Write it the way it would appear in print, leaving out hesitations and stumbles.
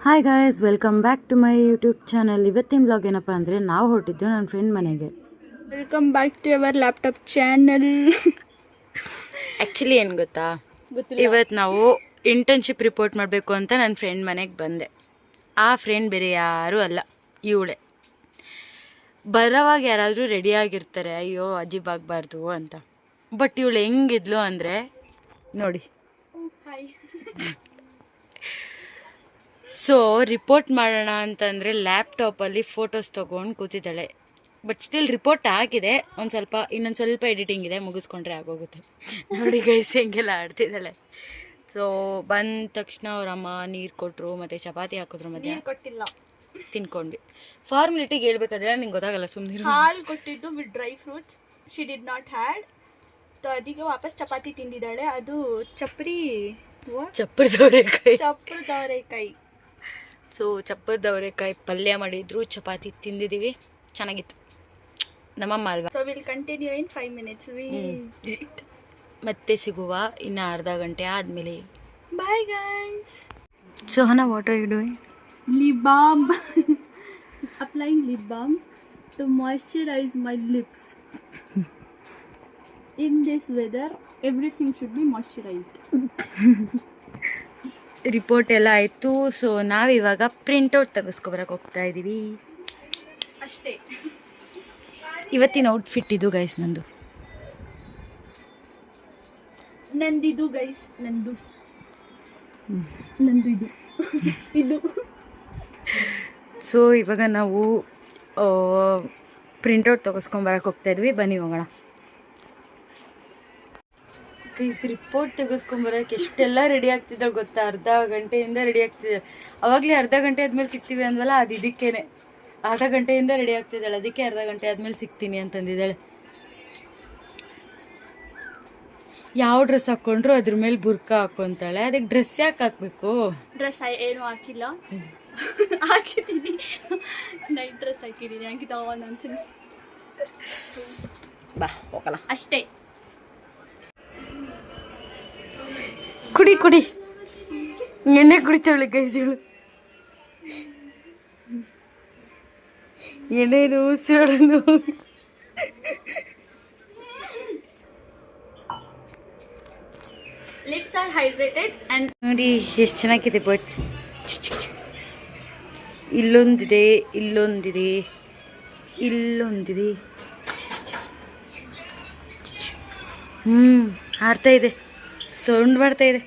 Hi guys, welcome back to my YouTube channel. ಇವತ್ತಿನ blog ಏನಪ್ಪ ಅಂದರೆ ನಾವು ಹೊರಟಿದ್ದು ನನ್ನ ಫ್ರೆಂಡ್ ಮನೆಗೆ. Welcome back to our laptop channel. Actually ಏನು ಗೊತ್ತಾ, ಇವತ್ತು ನಾವು ಇಂಟರ್ನ್ಶಿಪ್ ರಿಪೋರ್ಟ್ ಮಾಡಬೇಕು ಅಂತ ನನ್ನ ಫ್ರೆಂಡ್ ಮನೆಗೆ ಬಂದೆ. ಆ ಫ್ರೆಂಡ್ ಬೇರೆ ಯಾರೂ ಅಲ್ಲ, ಇವಳೆ. ಬರೋವಾಗ ಯಾರಾದರೂ ರೆಡಿಯಾಗಿರ್ತಾರೆ, ಅಯ್ಯೋ ಅಜೀಬ್ ಆಗಬಾರ್ದು ಅಂತ. ಬಟ್ ಇವಳು ಹೆಂಗಿದ್ಲು ಅಂದರೆ ನೋಡಿ. ಸೊ ರಿಪೋರ್ಟ್ ಮಾಡೋಣ ಅಂತಂದರೆ ಲ್ಯಾಪ್ಟಾಪಲ್ಲಿ ಫೋಟೋಸ್ ತೊಗೊಂಡು ಕೂತಿದ್ದಾಳೆ. ಬಟ್ ಸ್ಟಿಲ್ ರಿಪೋರ್ಟ್ ಆಗಿದೆ, ಇನ್ನೊಂದು ಸ್ವಲ್ಪ ಎಡಿಟಿಂಗ್ ಇದೆ, ಮುಗಿಸ್ಕೊಂಡ್ರೆ ಆಗೋಗುತ್ತೆ. ನೋಡಿ ಗೈಸ್ ಹೆಂಗೆಲ್ಲ ಆಡ್ತಿದ್ದಾಳೆ. ಸೊ ಬಂದ ತಕ್ಷಣ ಅವ್ರ ಅಮ್ಮ ನೀರು ಕೊಟ್ಟರು, ಮತ್ತು ಚಪಾತಿ ಹಾಕಿದ್ರು, ಮಧ್ಯಾಹ್ನ ಕೊಟ್ಟಿಲ್ಲ, ತಿನ್ಕೊಂಡ್ವಿ. ಫಾರ್ಮಾಲಿಟಿಗೆ ಹೇಳ್ಬೇಕಾದ್ರೆ ನಿಂಗೆ ಗೊತ್ತಾಗಲ್ಲ, ಸುಮ್ಮನೆ. ಹಾಲು ಕೊಟ್ಟಿದ್ದು with dry fruits, she did not had. So ಅದಕ್ಕೆ ವಾಪಸ್ ಚಪಾತಿ ತಿಂದಿದ್ದಾಳೆ. ಅದು ಚಪ್ಪರದವರೆಕಾಯಿ. ಸೊ ಚಪ್ಪರದವರೆಕಾಯಿ ಪಲ್ಯ ಮಾಡಿದ್ರು, ಚಪಾತಿ ತಿಂದಿದ್ದೀವಿ, ಚೆನ್ನಾಗಿತ್ತು. ನಮ್ಮಮ್ಮ ಅಲ್ವಾ. So will continue in 5 minutes. ಮತ್ತೆ ಸಿಗುವ ಇನ್ನು ಅರ್ಧ ಗಂಟೆ ಆದಮೇಲೆ. Bye guys. Sohana, what are you doing? Lip balm. Applying lip balm to moisturize my lips. In this weather, everything should be moisturized. Report ಎಲ್ಲ ಆಯಿತು. ಸೊ ನಾವಿವಾಗ ಪ್ರಿಂಟೌಟ್ ತೆಗೆಸ್ಕೊಬರಕ್ಕೆ ಹೋಗ್ತಾ ಇದ್ದೀವಿ ಅಷ್ಟೇ. ಇವತ್ತಿನ ಔಟ್ಫಿಟ್ ಇದು ಗೈಸ್, ನಂದಿದು ಗೈಸ್, ನಂದು ಇದು. ಸೊ ಇವಾಗ ನಾವು ಪ್ರಿಂಟೌಟ್ ತೆಗೆಸ್ಕೊಂಬರಕ್ಕೆ ಹೋಗ್ತಾ ಇದ್ವಿ, ಬನ್ನಿ ಹೋಗೋಣ. ಗೈಸ್ ರಿಪೋರ್ಟ್ ತೆಗೆಸ್ಕೊಂಬರಕ್ಕೆ ಎಷ್ಟೆಲ್ಲ ರೆಡಿ ಆಗ್ತಿದ್ದಾಳೆ ಗೊತ್ತಾ, ಅರ್ಧ ಗಂಟೆಯಿಂದ ರೆಡಿ ಆಗ್ತಿದ್ದಾಳೆ. ಅವಾಗಲೇ ಅರ್ಧ ಗಂಟೆ ಆದಮೇಲೆ ಸಿಗ್ತೀವಿ ಅಂದ್ವಲ್ಲ, ಅದು ಇದಕ್ಕೇನೆ. ಅರ್ಧ ಗಂಟೆಯಿಂದ ರೆಡಿ ಆಗ್ತಿದ್ದಾಳೆ, ಅದಕ್ಕೆ ಅರ್ಧ ಗಂಟೆ ಆದಮೇಲೆ ಸಿಗ್ತೀನಿ ಅಂತಂದಿದ್ದಾಳೆ. ಯಾವ ಡ್ರೆಸ್ ಹಾಕ್ಕೊಂಡ್ರು ಅದ್ರ ಮೇಲೆ ಬುರ್ಕಾ ಹಾಕ್ಕೊತಾಳೆ. ಅದಕ್ಕೆ ಡ್ರೆಸ್ ಯಾಕೆ ಹಾಕಬೇಕು? ಡ್ರೆಸ್ ಏನು ಹಾಕಿಲ್ಲ, ಹಾಕಿದ್ದೀನಿ. ನೈಟ್ ಡ್ರೆಸ್ ಹಾಕಿದ್ದೀನಿ, ಹಾಕಿದ ನಾನ್ಸೆನ್ಸ್. ಬಾ ಹೋಗಲ್ಲ ಅಷ್ಟೇ. ಕುಡಿ ಎಣ್ಣೆ ಕುಡಿತಾಳೆ ಕೈಸಿಗಳು. ಎಣ್ಣೆನು ಸೋಡನು. Lips are hydrated and ನೋಡಿ ಎಷ್ಟು ಚೆನ್ನಾಗಿದೆ ಬರ್ಡ್ಸ್. ಇಲ್ಲೊಂದಿದೆ, ಹಾರ್ತಾ ಇದೆ, ಸೌಂಡ್ ಮಾಡ್ತಾ ಇದೆ.